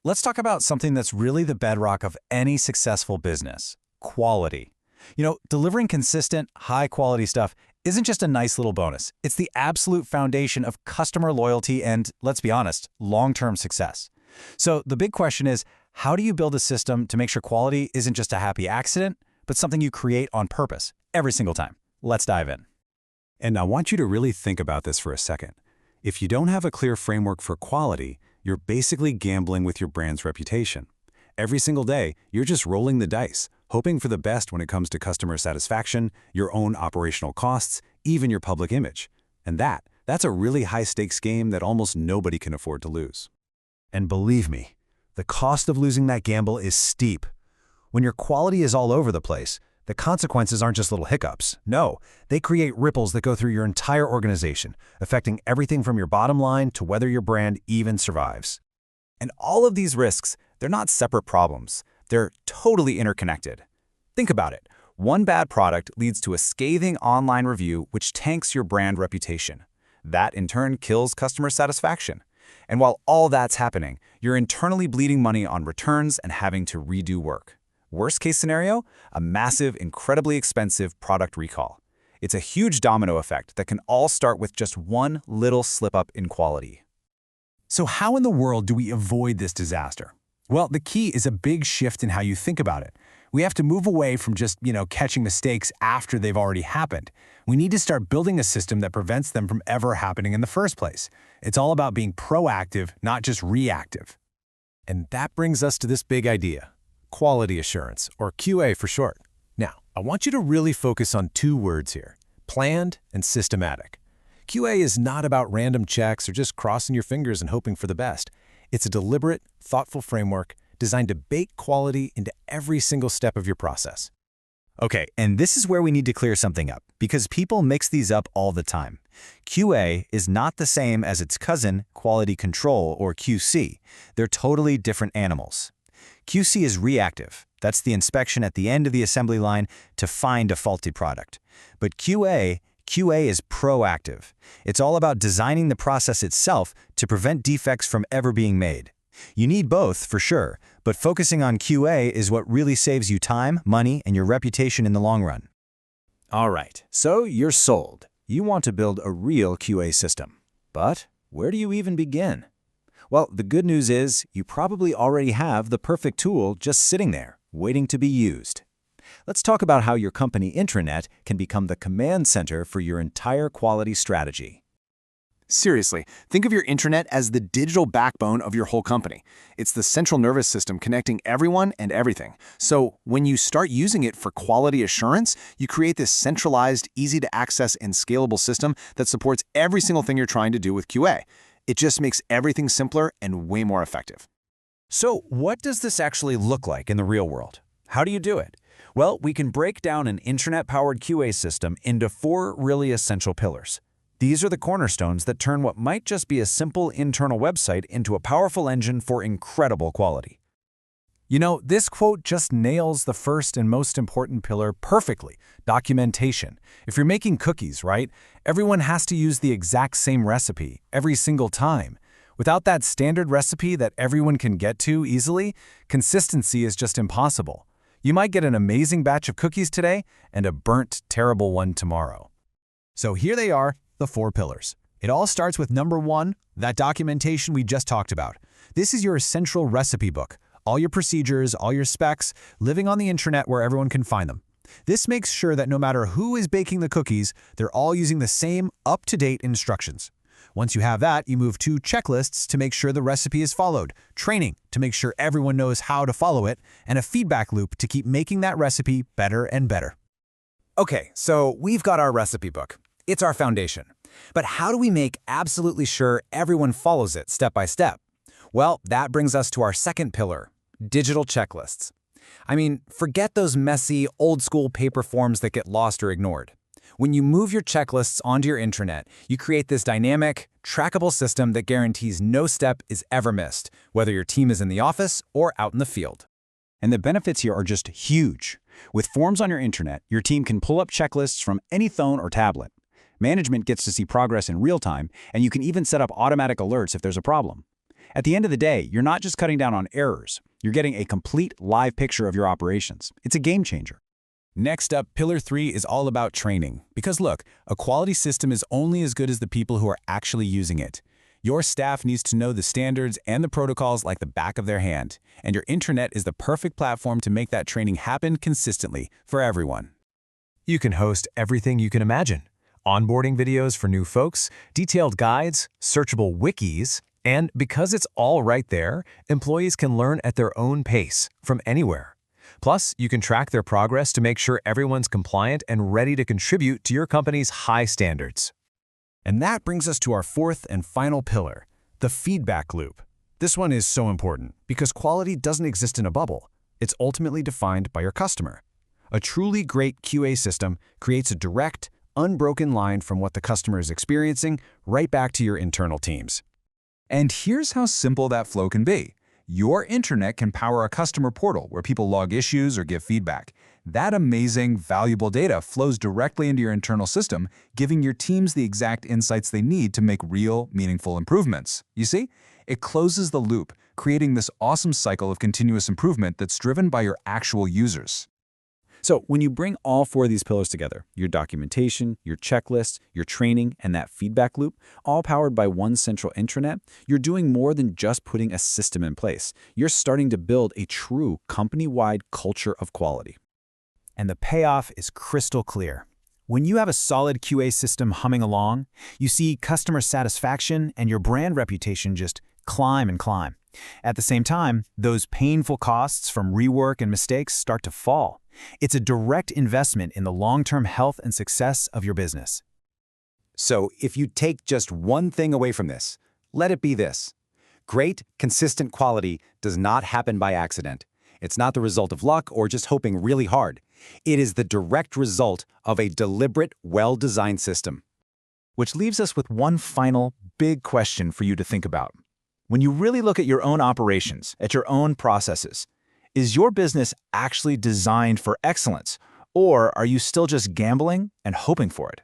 let's talk about something that's really the bedrock of any successful business: quality. Delivering consistent, high-quality stuff isn't just a nice little bonus. It's the absolute foundation of customer loyalty and, let's be honest, long-term success. So the big question is, how do you build a system to make sure quality isn't just a happy accident, but something you create on purpose every single time? Let's dive in. And I want you to really think about this for a second. If you don't have a clear framework for quality, you're basically gambling with your brand's reputation. Every single day, you're just rolling the dice, hoping for the best when it comes to customer satisfaction, your own operational costs, even your public image. And that's a really high-stakes game that almost nobody can afford to lose. And believe me, the cost of losing that gamble is steep. When your quality is all over the place, the consequences aren't just little hiccups. No, they create ripples that go through your entire organization, affecting everything from your bottom line to whether your brand even survives. And all of these risks, they're not separate problems. They're totally interconnected. Think about it. One bad product leads to a scathing online review which tanks your brand reputation. That, in turn, kills customer satisfaction. And while all that's happening, you're internally bleeding money on returns and having to redo work. Worst case scenario, a massive, incredibly expensive product recall. It's a huge domino effect that can all start with just one little slip-up in quality. So how in the world do we avoid this disaster? Well, the key is a big shift in how you think about it. We have to move away from just, catching mistakes after they've already happened. We need to start building a system that prevents them from ever happening in the first place. It's all about being proactive, not just reactive. And that brings us to this big idea: quality assurance, or QA for short. Now, I want you to really focus on two words here: planned and systematic. QA is not about random checks or just crossing your fingers and hoping for the best. It's a deliberate, thoughtful framework designed to bake quality into every single step of your process. Okay, and this is where we need to clear something up, because people mix these up all the time. QA is not the same as its cousin, quality control, or QC. They're totally different animals. QC is reactive. That's the inspection at the end of the assembly line to find a faulty product. But QA is proactive. It's all about designing the process itself to prevent defects from ever being made. You need both, for sure, but focusing on QA is what really saves you time, money, and your reputation in the long run. All right, so you're sold. You want to build a real QA system. But where do you even begin? Well, the good news is you probably already have the perfect tool just sitting there, waiting to be used. Let's talk about how your company Intranet can become the command center for your entire quality strategy. Seriously, think of your intranet as the digital backbone of your whole company. It's the central nervous system connecting everyone and everything. So when you start using it for quality assurance, you create this centralized, easy-to-access, and scalable system that supports every single thing you're trying to do with QA. It just makes everything simpler and way more effective. So what does this actually look like in the real world? How do you do it? Well, we can break down an intranet-powered QA system into 4 really essential pillars. These are the cornerstones that turn what might just be a simple internal website into a powerful engine for incredible quality. This quote just nails the first and most important pillar perfectly: documentation. If you're making cookies, right, everyone has to use the exact same recipe every single time. Without that standard recipe that everyone can get to easily, consistency is just impossible. You might get an amazing batch of cookies today and a burnt, terrible one tomorrow. So here they are, the 4 pillars. It all starts with number 1, that documentation we just talked about. This is your essential recipe book. All your procedures, all your specs, living on the intranet where everyone can find them. This makes sure that no matter who is baking the cookies, they're all using the same up-to-date instructions. Once you have that, you move to checklists to make sure the recipe is followed, training to make sure everyone knows how to follow it, and a feedback loop to keep making that recipe better and better. Okay, so we've got our recipe book. It's our foundation. But how do we make absolutely sure everyone follows it step by step? Well, that brings us to our second pillar: digital checklists. I mean, forget those messy, old-school paper forms that get lost or ignored. When you move your checklists onto your intranet, you create this dynamic, trackable system that guarantees no step is ever missed, whether your team is in the office or out in the field. And the benefits here are just huge. With forms on your intranet, your team can pull up checklists from any phone or tablet. Management gets to see progress in real time, and you can even set up automatic alerts if there's a problem. At the end of the day, you're not just cutting down on errors. You're getting a complete live picture of your operations. It's a game changer. Next up, Pillar 3 is all about training. Because look, a quality system is only as good as the people who are actually using it. Your staff needs to know the standards and the protocols like the back of their hand, and your intranet is the perfect platform to make that training happen consistently for everyone. You can host everything you can imagine. Onboarding videos for new folks, detailed guides, searchable wikis, and because it's all right there, employees can learn at their own pace from anywhere. Plus, you can track their progress to make sure everyone's compliant and ready to contribute to your company's high standards. And that brings us to our fourth and final pillar, the feedback loop. This one is so important because quality doesn't exist in a bubble. It's ultimately defined by your customer. A truly great QA system creates a direct, unbroken line from what the customer is experiencing right back to your internal teams. And here's how simple that flow can be. Your intranet can power a customer portal where people log issues or give feedback. That amazing, valuable data flows directly into your internal system, giving your teams the exact insights they need to make real, meaningful improvements. You see? It closes the loop, creating this awesome cycle of continuous improvement that's driven by your actual users. So when you bring all four of these pillars together, your documentation, your checklist, your training, and that feedback loop, all powered by one central intranet, you're doing more than just putting a system in place. You're starting to build a true company-wide culture of quality. And the payoff is crystal clear. When you have a solid QA system humming along, you see customer satisfaction and your brand reputation just climb and climb. At the same time, those painful costs from rework and mistakes start to fall. It's a direct investment in the long-term health and success of your business. So if you take just one thing away from this, let it be this. Great, consistent quality does not happen by accident. It's not the result of luck or just hoping really hard. It is the direct result of a deliberate, well-designed system. Which leaves us with one final, big question for you to think about. When you really look at your own operations, at your own processes, is your business actually designed for excellence, or are you still just gambling and hoping for it?